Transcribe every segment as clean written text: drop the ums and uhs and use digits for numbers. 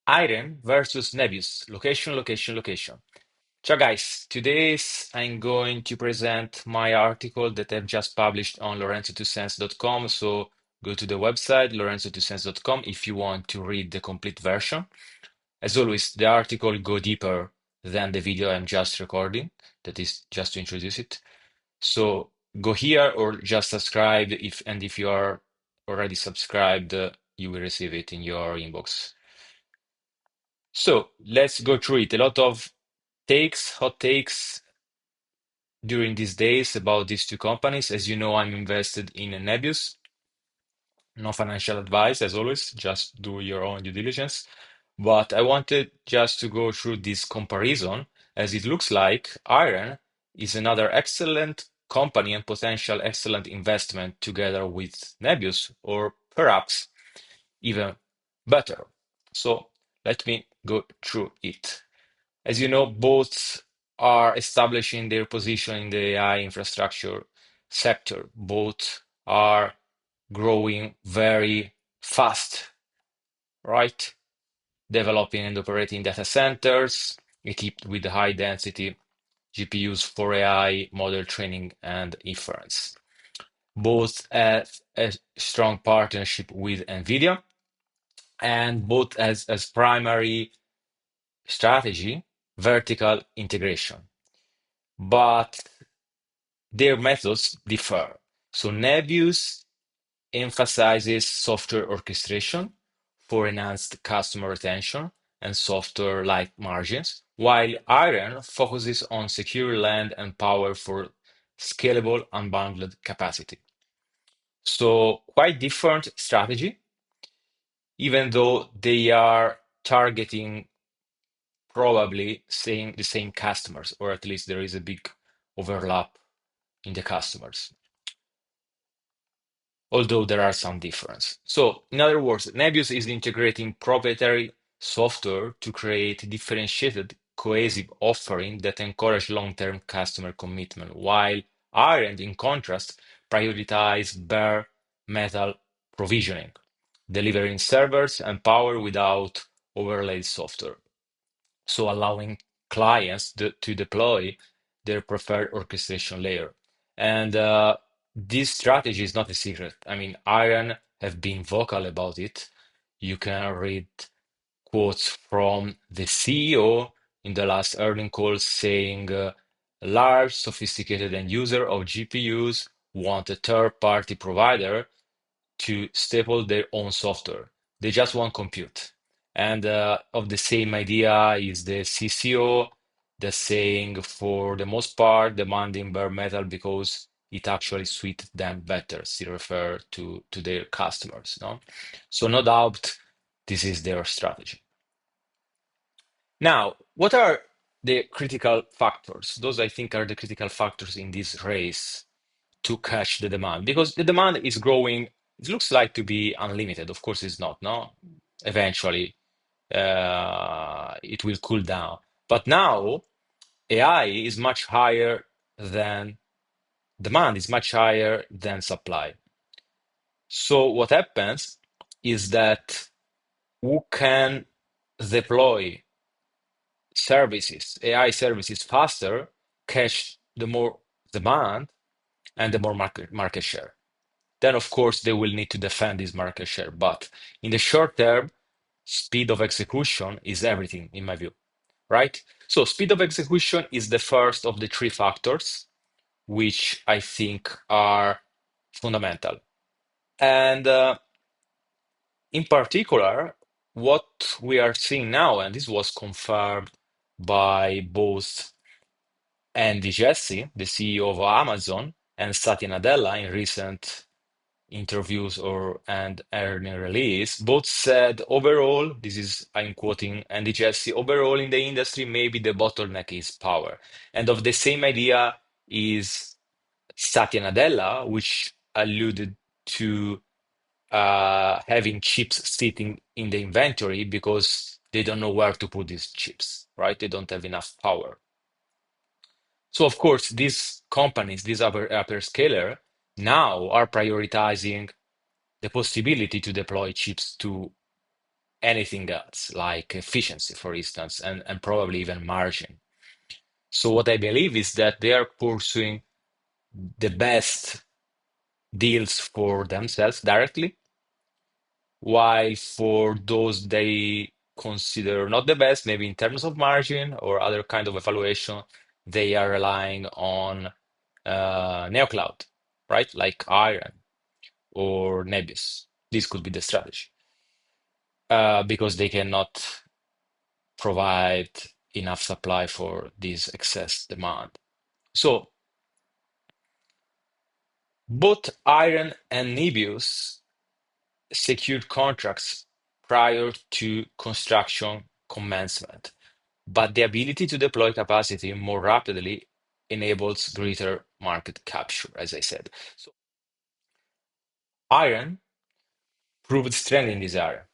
IREN versus Nebius. Location, location, location. Ciao guys, today I'm going to present my article that I've just published on lorenzo2cents.com. So go to the website lorenzo2cents.com if you want to read the complete version. As always, the article go deeper than the video I'm just recording. That is just to introduce it. So go here or just subscribe if you are already subscribed, you will receive it in your inbox. So let's go through it. A lot of hot takes during these days about these two companies. As you know, I'm invested in Nebius. No financial advice, as always, just do your own due diligence. But I wanted just to go through this comparison, as it looks like IREN is another excellent company and potential excellent investment together with Nebius, or perhaps even better. So let me go through it. As you know, both are establishing their position in the AI infrastructure sector. Both are growing very fast, right? Developing and operating data centers equipped with high density GPUs for AI model training and inference. Both have a strong partnership with NVIDIA, and both as primary strategy vertical integration. But their methods differ. So Nebius emphasizes software orchestration for enhanced customer retention and software-like margins, while IREN focuses on secure land and power for scalable unbundled capacity. So quite different strategy, even though they are targeting probably the same customers, or at least there is a big overlap in the customers, although there are some difference. So, in other words, Nebius is integrating proprietary software to create differentiated, cohesive offering that encourage long-term customer commitment, while Ireland, in contrast, prioritize bare metal provisioning, delivering servers and power without overlaid software, so allowing clients to deploy their preferred orchestration layer. And this strategy is not a secret. I mean, IREN have been vocal about it. You can read quotes from the CEO in the last earning call saying, large, sophisticated end user of GPUs want a third-party provider to staple their own software. They just want compute. And of the same idea is the CCO that's saying, for the most part, demanding bare metal because it actually suits them better. Still refer to their customers. No, so no doubt this is their strategy. Now, what are the critical factors? Those I think are the critical factors in this race to catch the demand, because the demand is growing. It looks like to be unlimited. Of course, it's not. No, eventually it will cool down. But now AI is much higher than demand, is much higher than supply. So what happens is that who can deploy services, AI services faster, catch the more demand and the more market share. Then, of course, they will need to defend this market share. But in the short term, speed of execution is everything, in my view, right? So, speed of execution is the first of the three factors, which I think are fundamental. And in particular, what we are seeing now, and this was confirmed by both Andy Jassy, the CEO of Amazon, and Satya Nadella in recent interviews and earning release, both said overall, this is, I'm quoting Andy Jassy, overall in the industry, maybe the bottleneck is power. And of the same idea is Satya Nadella, which alluded to having chips sitting in the inventory because they don't know where to put these chips, right? They don't have enough power. So of course, these companies, these hyperscaler, now are prioritizing the possibility to deploy chips to anything else, like efficiency, for instance, and probably even margin. So what I believe is that they are pursuing the best deals for themselves directly, while for those they consider not the best, maybe in terms of margin or other kind of evaluation, they are relying on NeoCloud, right? Like IREN or Nebius. This could be the strategy because they cannot provide enough supply for this excess demand. So both IREN and Nebius secured contracts prior to construction commencement, but the ability to deploy capacity more rapidly enables greater market capture, as I said. So IREN proved strength in this area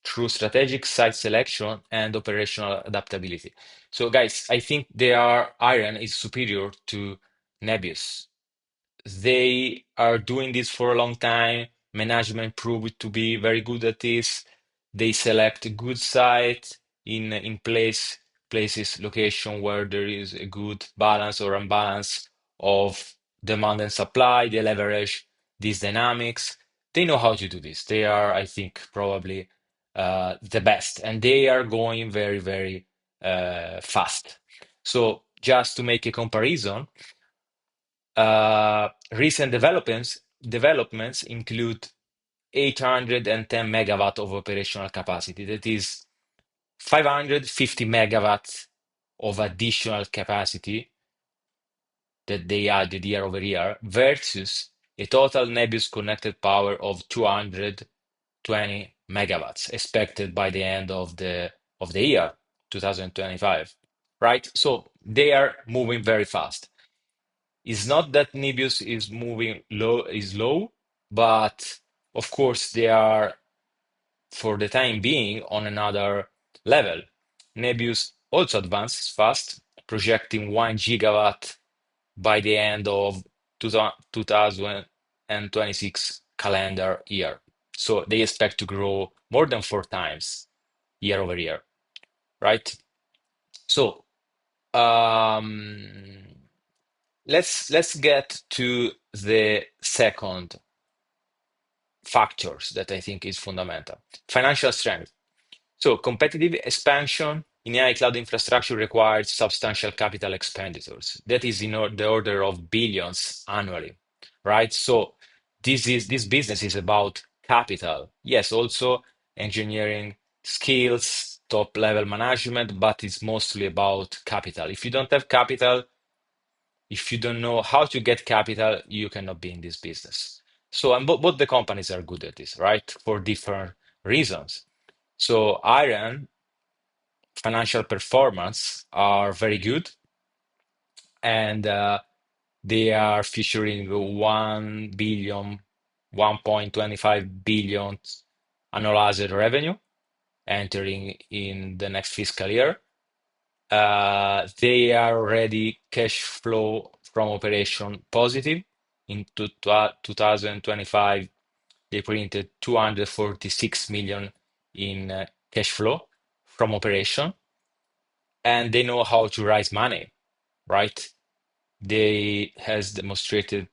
through strategic site selection and operational adaptability. So, guys, I think IREN is superior to Nebius. They are doing this for a long time. Management proved to be very good at this. They select a good site in places, location where there is a good balance or imbalance of demand and supply. They leverage these dynamics. They know how to do this. They are, I think, probably the best, and they are going very, very fast. So just to make a comparison, recent developments include 810 megawatt of operational capacity. That is 550 megawatts of additional capacity that they added year over year versus a total Nebius connected power of 220 megawatts expected by the end of the year 2025. Right? So they are moving very fast. It's not that Nebius is moving low, but of course they are for the time being on another level. Nebius also advances fast, projecting 1 gigawatt by the end of 2026 calendar year. So they expect to grow more than 4 times year over year, right? So um, let's get to the second factors that I think is fundamental. Financial strength. So competitive expansion in AI cloud infrastructure requires substantial capital expenditures. That is the order of billions annually, right? So this business is about capital. Yes, also engineering skills, top level management, but it's mostly about capital. If you don't have capital, if you don't know how to get capital, you cannot be in this business. So, and both the companies are good at this, right? For different reasons. So, IREN financial performance are very good, and they are featuring 1 billion, 1.25 billion annualized revenue entering in the next fiscal year. They are already cash flow from operation positive. In 2025, they printed 246 million in cash flow from operation, and they know how to raise money, right? They has demonstrated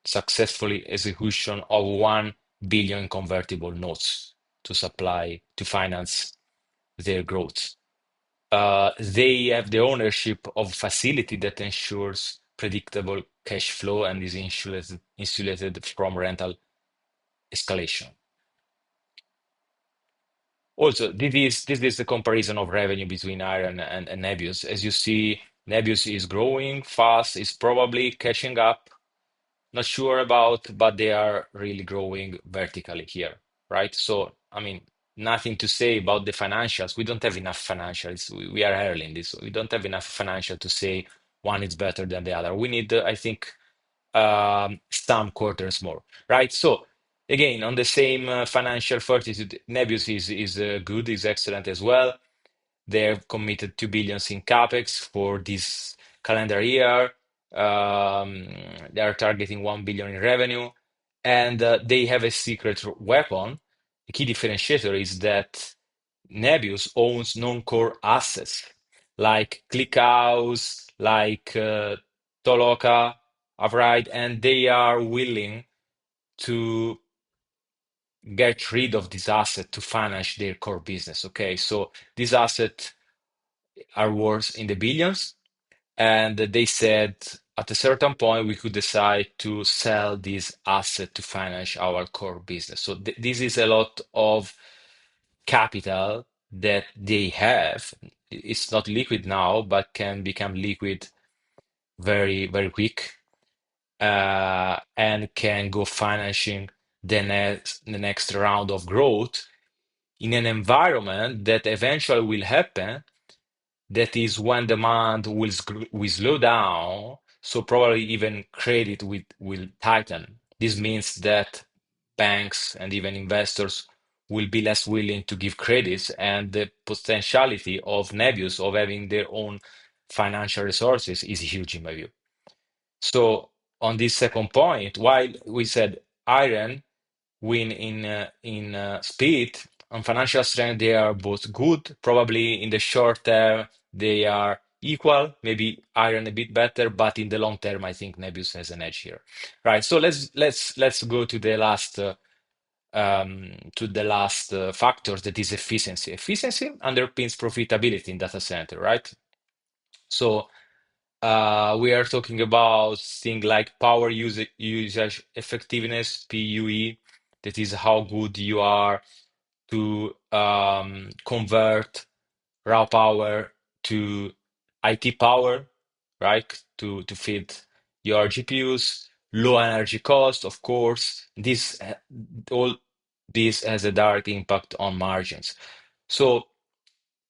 successfully execution of 1 billion convertible notes to finance their growth. They have the ownership of facility that ensures predictable cash flow and is insulated from rental escalation. Also, this is the comparison of revenue between IREN and Nebius. As you see, Nebius is growing fast, is probably catching up. Not sure about, but they are really growing vertically here, right? So, I mean, nothing to say about the financials. We don't have enough financials. We are early in this. We don't have enough financial to say one is better than the other. We need, I think, some quarters more, right? So, again, on the same financial fortitude, Nebius is good, is excellent as well. They've committed 2 billions in capex for this calendar year. Um, they are targeting 1 billion in revenue, and they have a secret weapon key differentiator is that Nebius owns non-core assets like ClickHouse, like Toloka, Avride, and they are willing to get rid of this asset to finance their core business. Okay, so these assets are worth in the billions, and they said at a certain point we could decide to sell this asset to finance our core business. So this is a lot of capital that they have. It's not liquid now, but can become liquid very, very quick, and can go financing the next round of growth in an environment that eventually will happen. That is when demand will slow down, so probably even credit will tighten. This means that banks and even investors will be less willing to give credits, and the potentiality of Nebius of having their own financial resources is huge in my view. So on this second point, while we said IREN win in speed and financial strength, they are both good. Probably in the short term, they are equal. Maybe Iron a bit better, but in the long term, I think Nebius has an edge here, right? So let's go to the last factors, that is efficiency. Efficiency underpins profitability in data center, right? So we are talking about things like power usage effectiveness, PUE. That is how good you are to convert raw power to IT power, right? To feed your GPUs, low energy cost, of course. All this has a direct impact on margins. So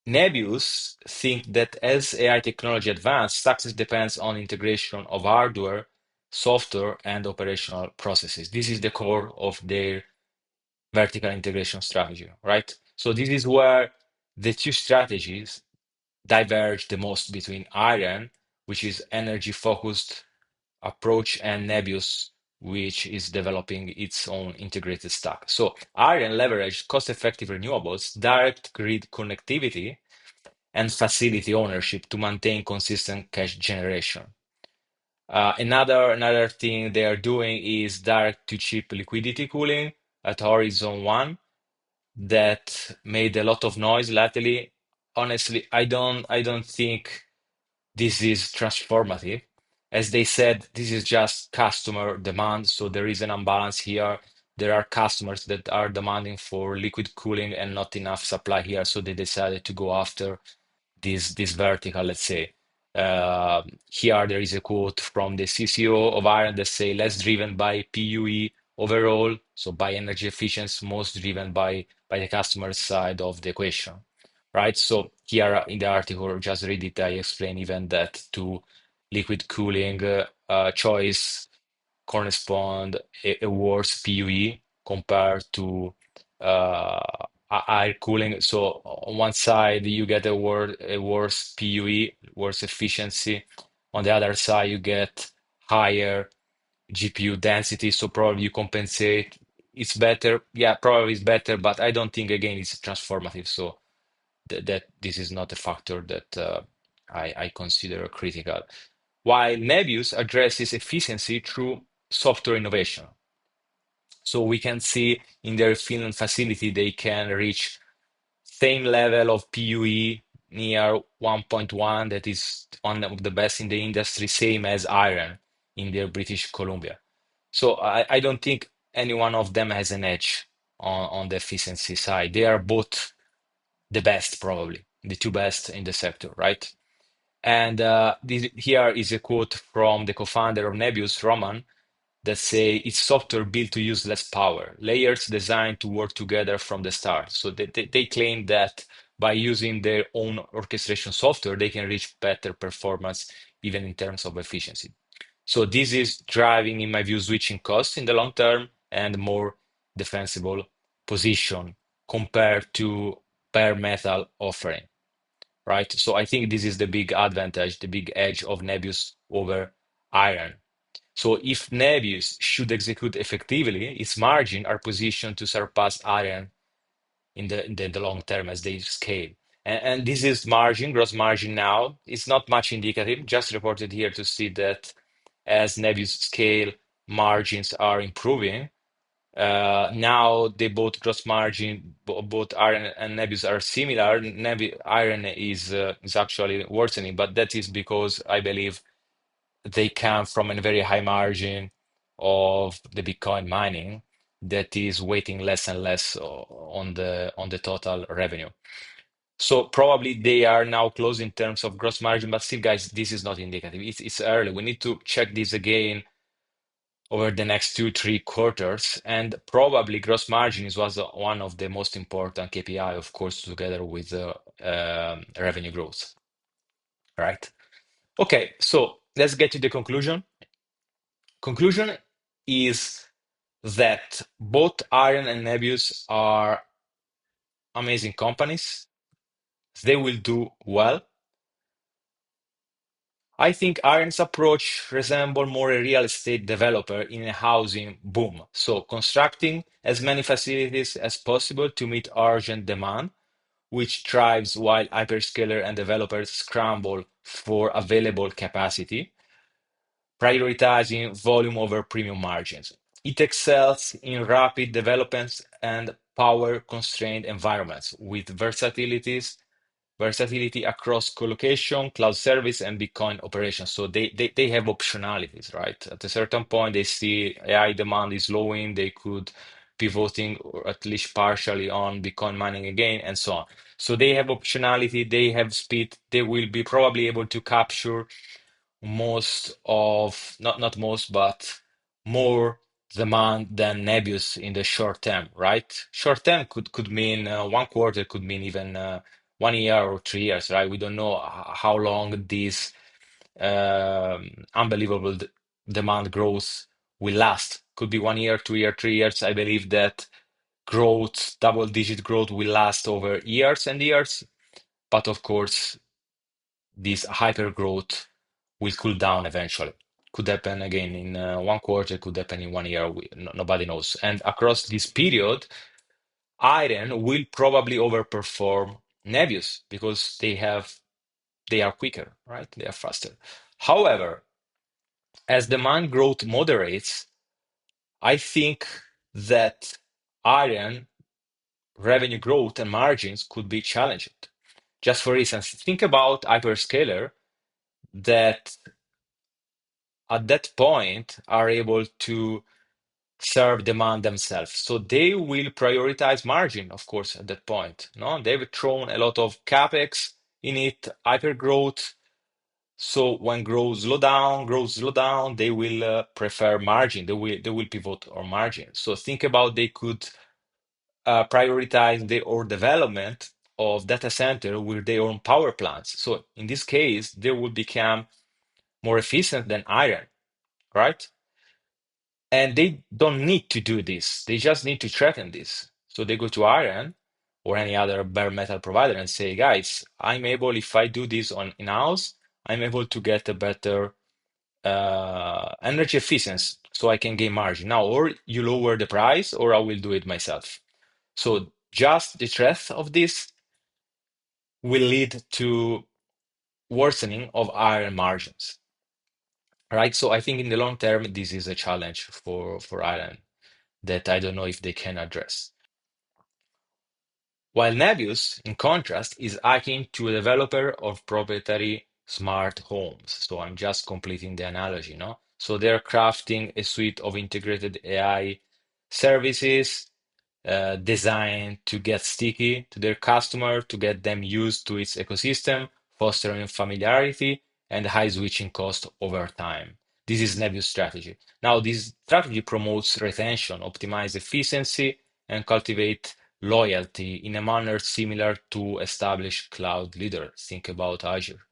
Nebius think that as AI technology advances, success depends on integration of hardware, software, and operational processes. This is the core of their vertical integration strategy, right? So this is where the two strategies diverge the most between IREN, which is energy-focused approach, and Nebius, which is developing its own integrated stack. So IREN leverage cost-effective renewables, direct grid connectivity, and facility ownership to maintain consistent cash generation. Another thing they are doing is direct-to-chip liquidity cooling at Horizon 1 that made a lot of noise lately. Honestly, I don't think this is transformative. As they said, this is just customer demand, so there is an imbalance here. There are customers that are demanding for liquid cooling and not enough supply here, so they decided to go after this vertical, let's say. Here there is a quote from the CCO of Iron that say less driven by PUE overall, so by energy efficiency, most driven by the customer side of the equation, right? So here in the article, just read it, I explain even that to liquid cooling choice correspond a worse PUE compared to air cooling. So on one side, you get a worse PUE, worse efficiency. On the other side, you get higher GPU density. So probably you compensate. It's better. Yeah, probably it's better, but I don't think, again, it's transformative. So that this is not a factor that I consider critical. While Nebius addresses efficiency through software innovation. So we can see in their Finland facility, they can reach same level of PUE near 1.1, that is one of the best in the industry, same as IREN in their British Columbia. So I don't think any one of them has an edge on the efficiency side. They are both the best, probably the two best in the sector, right? And here is a quote from the co-founder of Nebius, Roman, that say it's software built to use less power, layers designed to work together from the start. So they claim that by using their own orchestration software, they can reach better performance, even in terms of efficiency. So this is driving, in my view, switching costs in the long term and more defensible position compared to bare metal offering, right? So I think this is the big advantage, the big edge of Nebius over Iron. So if Nebius should execute effectively, its margin are positioned to surpass Iron in the long term as they scale. And this is margin, gross margin now. It's not much indicative, just reported here to see that as Nebius scale, margins are improving. Now they both gross margin, both Iron and Nebius are similar. Iron is actually worsening, but that is because I believe they come from a very high margin of the Bitcoin mining that is weighting less and less on the total revenue. So probably they are now close in terms of gross margin, but still, guys, this is not indicative. It's early. We need to check this again over the next 2, 3 quarters, and probably gross margin was one of the most important KPI, of course, together with revenue growth, right? Okay, so let's get to the conclusion. Conclusion is that both Iron and Nebius are amazing companies. They will do well. I think Iron's approach resembles more a real estate developer in a housing boom. So constructing as many facilities as possible to meet urgent demand, which thrives while hyperscaler and developers scramble for available capacity, prioritizing volume over premium margins. It excels in rapid developments and power-constrained environments with versatility across colocation, cloud service, and Bitcoin operations. So they have optionalities, right? At a certain point, they see AI demand is slowing, they could pivoting or at least partially on Bitcoin mining again, and so on. So they have optionality, they have speed, they will be probably able to capture most of, not most, but more demand than Nebius in the short term, right? Short term could mean 1 quarter, could mean even 1 year or 3 years, right? We don't know how long this unbelievable demand growth will last. Could be 1 year, 2 year, 3 years. I believe that growth, double-digit growth, will last over years and years. But of course, this hyper growth will cool down eventually. Could happen again in 1 quarter, could happen in 1 year. Nobody knows. And across this period, IREN will probably overperform Nebius because they are quicker, right? They are faster. However, as demand growth moderates, I think that IREN revenue growth and margins could be challenged. Just for instance, think about hyperscaler that at that point are able to serve demand themselves. So they will prioritize margin, of course, at that point. No, they've thrown a lot of capex in it, hyper growth. So when growth slow down, they will prefer margin. They will pivot on margin. So think about they could prioritize their own development of data center with their own power plants. So in this case, they will become more efficient than iron, right? And they don't need to do this. They just need to threaten this. So they go to IREN or any other bare metal provider and say, guys, I'm able, if I do this on in-house, I'm able to get a better energy efficiency so I can gain margin. Now, or you lower the price or I will do it myself. So just the threat of this will lead to worsening of iron margins, right? So I think in the long term, this is a challenge for iron that I don't know if they can address. While Nebius, in contrast, is akin to a developer of proprietary smart homes. So I'm just completing the analogy, no? So they're crafting a suite of integrated AI services designed to get sticky to their customer, to get them used to its ecosystem, fostering familiarity and high switching cost over time. This is Nebius strategy. Now, this strategy promotes retention, optimize efficiency, and cultivate loyalty in a manner similar to established cloud leaders. Think about Azure.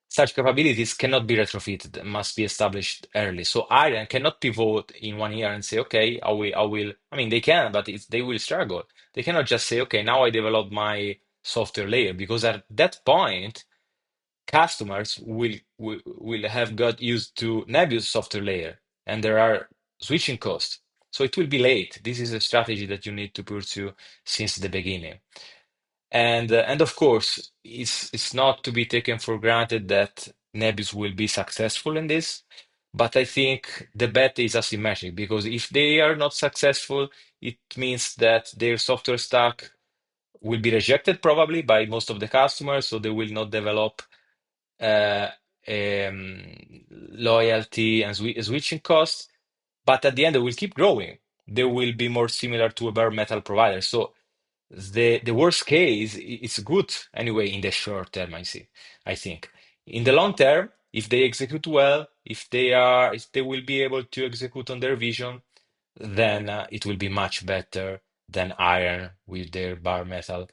Such capabilities cannot be retrofitted and must be established early. So Iron cannot pivot in 1 year and say, okay, I will. I mean, they can, but they will struggle. They cannot just say, okay, now I develop my software layer, because at that point, customers will have got used to Nebius software layer, and there are switching costs. So it will be late. This is a strategy that you need to pursue since the beginning. And of course, it's not to be taken for granted that Nebius will be successful in this. But I think the bet is asymmetric because if they are not successful, it means that their software stack will be rejected probably by most of the customers, so they will not develop uh, um, loyalty and switching costs. But at the end, they will keep growing. They will be more similar to a bare metal provider. So the worst case is good anyway in the short term, I think. In the long term, if they execute well, if they will be able to execute on their vision, then it will be much better than iron with their bare metal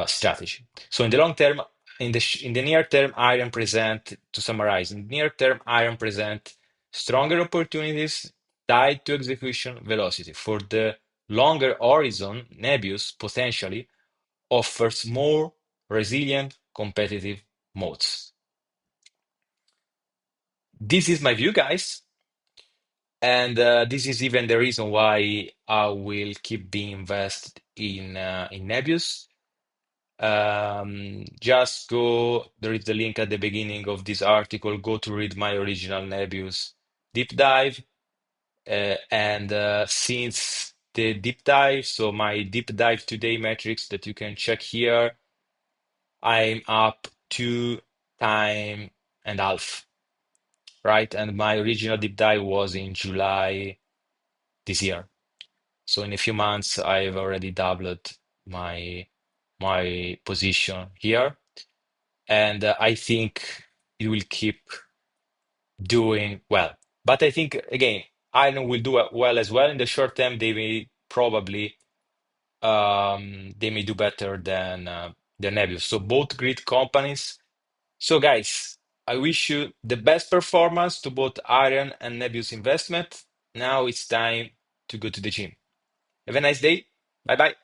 strategy. So in the long term, in the near term, iron present, to summarize, in the near term, iron present stronger opportunities tied to execution velocity. For the longer horizon, Nebius potentially offers more resilient competitive modes. This is my view, guys. And this is even the reason why I will keep being invested in Nebius. Just go, there is the link at the beginning of this article. Go to read my original Nebius deep dive. And since the deep dive, so my deep dive today metrics that you can check here, I'm up 2.5 times, right? And my original deep dive was in July this year. So in a few months, I've already doubled my my position here. And I think it will keep doing well. But I think again, Ireland will do well as well in the short term. They may do better than Nebius. So both great companies. So guys, I wish you the best performance to both Iron and Nebius investment. Now it's time to go to the gym. Have a nice day. Bye bye.